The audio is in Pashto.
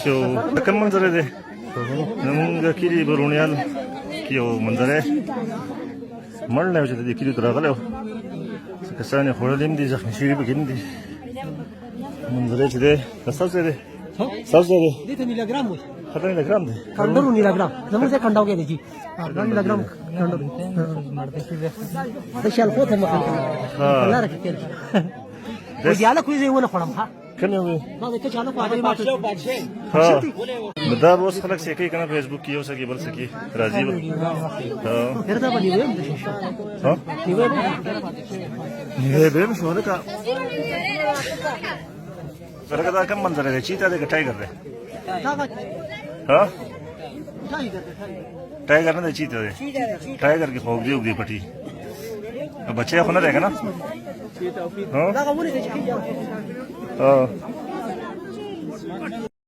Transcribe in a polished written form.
شو كم منظر ده نمونږ کلی برونیال کې یو منظر مړ نه چې د کلی تر غلو کسان یې خوړلې دي زخمي شوي پکې دي منظر چې ده تاسو ده تاسو ده دې ته نیلاګرام وایي خطر نیلاګرام ده کندرو نیلاګرام زموږ څخه کنډاو کې دي نیلاګرام کندرو د شال کوته مخه لاره کې تیر و دیاله کوی زه ونه خورم ها کوم یو ما دې ته چالو کوه ما ها دا اوس خلک سې کوي کنه فیسبوک کې یو څه کې بل څه کې راځي ها هردا باندې ویم ها نیوه به شو ده کا سره دا کوم منظر دی چیتا دی ټایګر دی ها ټایګر نه چیتا دی ټایګر کې خوب دی پټي بچي خو نه دی کنه ها دا غوړي ته چي ها